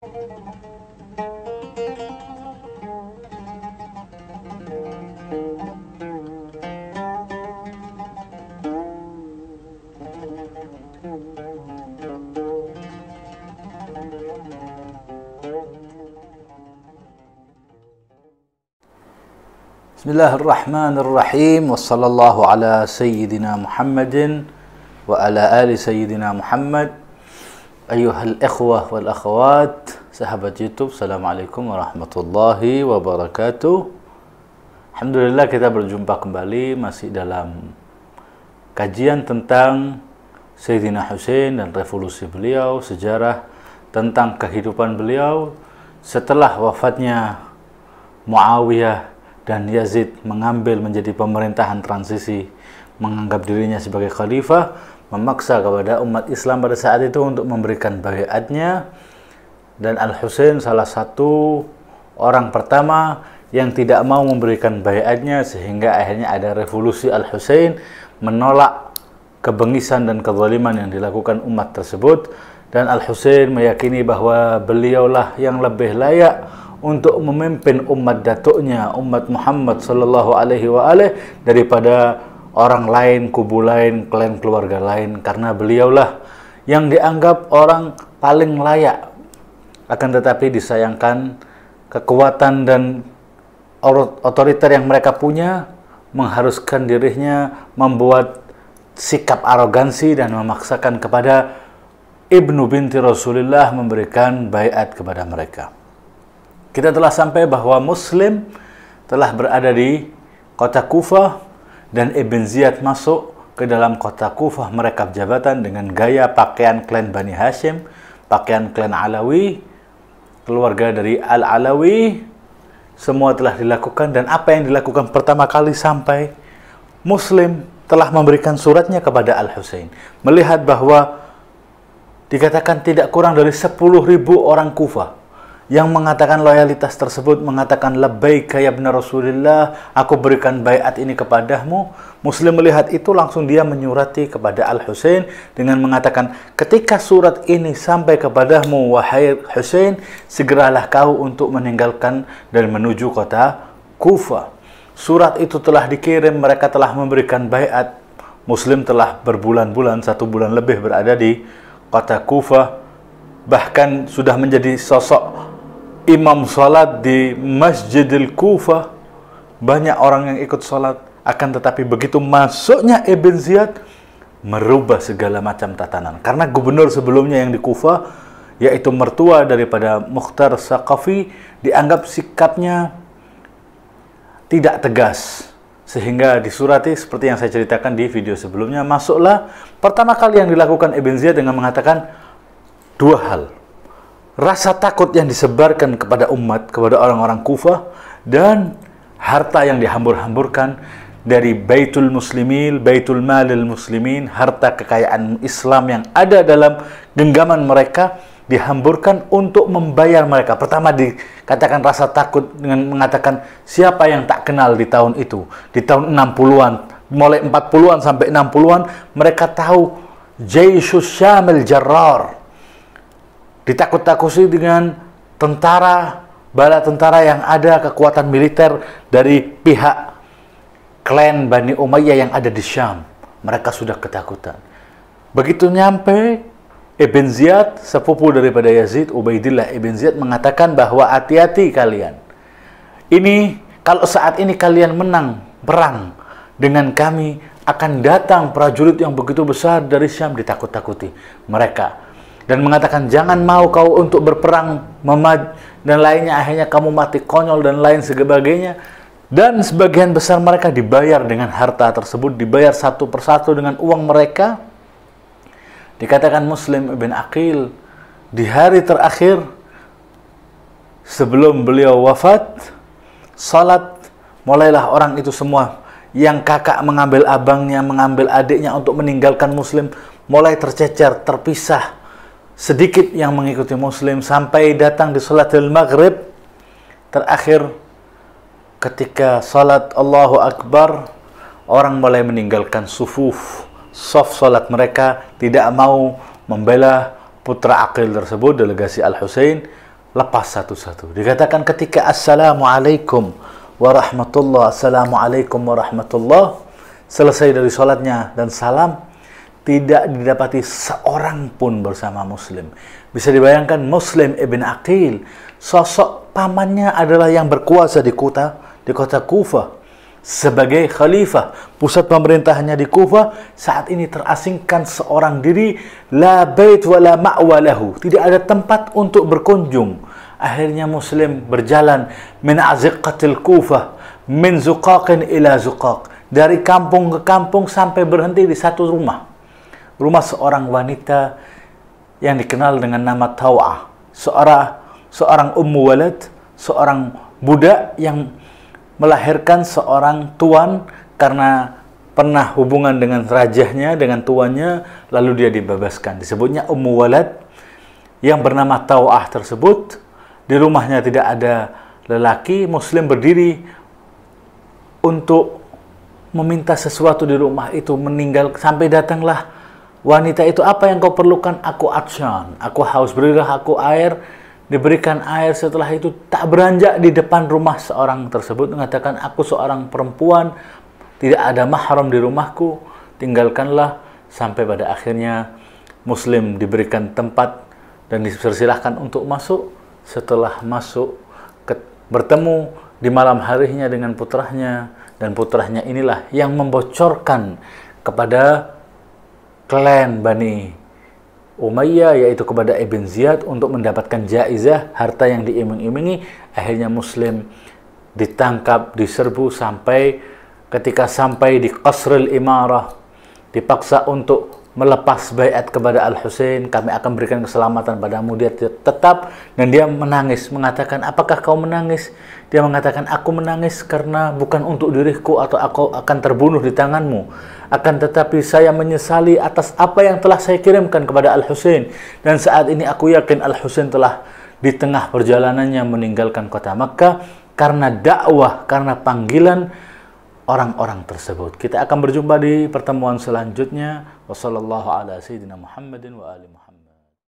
Bismillahirrahmanirrahim. Wassallallahu ala sayyidina Muhammadin wa ala ali sayyidina Muhammad. Ayuhal ikhwah wal akhwat, sahabat YouTube, assalamualaikum warahmatullahi wabarakatuh. Alhamdulillah, kita berjumpa kembali masih dalam kajian tentang Sayyidina Husain dan revolusi beliau, sejarah tentang kehidupan beliau setelah wafatnya Muawiyah dan Yazid mengambil menjadi pemerintahan transisi, menganggap dirinya sebagai khalifah, memaksa kepada umat Islam pada saat itu untuk memberikan baiatnya, dan Al-Husain salah satu orang pertama yang tidak mau memberikan baiatnya, sehingga akhirnya ada revolusi Al-Husain menolak kebengisan dan kezaliman yang dilakukan umat tersebut, dan Al-Husain meyakini bahwa beliaulah yang lebih layak untuk memimpin umat datuknya, umat Muhammad sallallahu alaihi wa alihi, daripada orang lain, kubu lain, klan keluarga lain, karena beliaulah yang dianggap orang paling layak. Akan tetapi disayangkan kekuatan dan otoriter yang mereka punya mengharuskan dirinya membuat sikap arogansi dan memaksakan kepada ibnu binti Rasulullah memberikan baiat kepada mereka. Kita telah sampai bahwa Muslim telah berada di kota Kufah dan Ibn Ziyad masuk ke dalam kota Kufah merekap jabatan dengan gaya pakaian klan Bani Hashim, pakaian klan Alawi, keluarga dari Al-Alawi. Semua telah dilakukan, dan apa yang dilakukan pertama kali sampai, Muslim telah memberikan suratnya kepada Al-Husain, melihat bahwa dikatakan tidak kurang dari 10.000 orang Kufah yang mengatakan loyalitas tersebut, mengatakan labbaika ya ibna Rasulillah, aku berikan baiat ini kepadamu. Muslim melihat itu, langsung dia menyurati kepada Al-Husain dengan mengatakan, ketika surat ini sampai kepadamu wahai Husain, segeralah kau untuk meninggalkan dan menuju kota Kufah. Surat itu telah dikirim, mereka telah memberikan baiat. Muslim telah berbulan-bulan, 1 bulan lebih berada di kota Kufah, bahkan sudah menjadi sosok imam salat di Masjidil Kufah. Banyak orang yang ikut salat, akan tetapi begitu masuknya Ibn Ziyad, merubah segala macam tatanan. Karena gubernur sebelumnya yang di Kufah, yaitu mertua daripada Mukhtar Saqafi, dianggap sikapnya tidak tegas, sehingga disurati seperti yang saya ceritakan di video sebelumnya. Masuklah, pertama kali yang dilakukan Ibn Ziyad dengan mengatakan 2 hal. Rasa takut yang disebarkan kepada umat, kepada orang-orang Kufah, dan harta yang dihambur-hamburkan dari Baitul Muslimin, Baitul Malil Muslimin, harta kekayaan Islam yang ada dalam genggaman mereka, dihamburkan untuk membayar mereka. Pertama dikatakan rasa takut dengan mengatakan, siapa yang tak kenal di tahun itu, di tahun 60-an, mulai 40-an sampai 60-an, mereka tahu Jaisus Syamil Jarrar. Ditakut-takuti dengan tentara, bala tentara yang ada, kekuatan militer dari pihak klan Bani Umayyah yang ada di Syam. Mereka sudah ketakutan. Begitu nyampe, Ibn Ziyad, sepupu daripada Yazid, Ubaidillah Ibn Ziyad, mengatakan bahwa hati-hati kalian. Ini, kalau saat ini kalian menang perang dengan kami, akan datang prajurit yang begitu besar dari Syam. Ditakut-takuti mereka. Dan mengatakan, jangan mau kau untuk berperang, dan lainnya, akhirnya kamu mati konyol, dan lain sebagainya. Dan sebagian besar mereka dibayar dengan harta tersebut, dibayar satu persatu dengan uang mereka. Dikatakan Muslim Ibn Aqil, di hari terakhir sebelum beliau wafat, salat, mulailah orang itu semua, yang kakak mengambil abangnya, mengambil adiknya untuk meninggalkan Muslim, mulai tercecer, terpisah. Sedikit yang mengikuti Muslim, sampai datang di salatul maghrib terakhir, ketika salat Allahu Akbar, orang mulai meninggalkan sufuf, saf salat mereka, tidak mau membela putra Aqil tersebut, delegasi Al-Husain. lepas satu-satu. Dikatakan ketika assalamualaikum warahmatullah, assalamualaikum warahmatullah, selesai dari sholatnya dan salam, tidak didapati seorang pun bersama Muslim. Bisa dibayangkan Muslim ibn Aqil, sosok pamannya adalah yang berkuasa di kota Kufah sebagai khalifah, pusat pemerintahannya di Kufah, saat ini terasingkan seorang diri, la bait wala ma'wa lahu, tidak ada tempat untuk berkunjung. Akhirnya Muslim berjalan min aziqatil Kufah, min zuqaqin ila zuqaq, dari kampung ke kampung sampai berhenti di satu rumah seorang wanita yang dikenal dengan nama Taw'ah, seorang ummu walad, seorang budak yang melahirkan seorang tuan karena pernah hubungan dengan rajahnya, dengan tuannya, lalu dia dibebaskan. Disebutnya ummu walad yang bernama Taw'ah tersebut. Di rumahnya tidak ada lelaki. Muslim berdiri untuk meminta sesuatu di rumah itu, meninggal, sampai datanglah wanita itu. Apa yang kau perlukan? Aku atsyan, aku haus, berilah aku air. Diberikan air. Setelah itu tak beranjak di depan rumah seorang tersebut, mengatakan, aku seorang perempuan, tidak ada mahram di rumahku, tinggalkanlah. Sampai pada akhirnya Muslim diberikan tempat dan dipersilahkan untuk masuk. Setelah masuk, bertemu di malam harinya dengan putranya, dan putranya inilah yang membocorkan kepada klan Bani Umayyah, yaitu kepada Ibn Ziyad, untuk mendapatkan jaizah harta yang diiming-imingi. Akhirnya Muslim ditangkap, diserbu, sampai ketika sampai di Qasrul Imarah dipaksa untuk melepas baiat kepada Al-Husain. Kami akan berikan keselamatan padamu. Dia tetap, dan dia menangis, mengatakan, apakah kau menangis? Dia mengatakan, aku menangis karena bukan untuk diriku atau aku akan terbunuh di tanganmu, akan tetapi saya menyesali atas apa yang telah saya kirimkan kepada Al-Husain. Dan saat ini aku yakin Al-Husain telah di tengah perjalanannya meninggalkan kota Makkah karena dakwah, karena panggilan orang-orang tersebut. Kita akan berjumpa di pertemuan selanjutnya. Wassallallahu ala sayyidina Muhammadin wa ali Muhammad.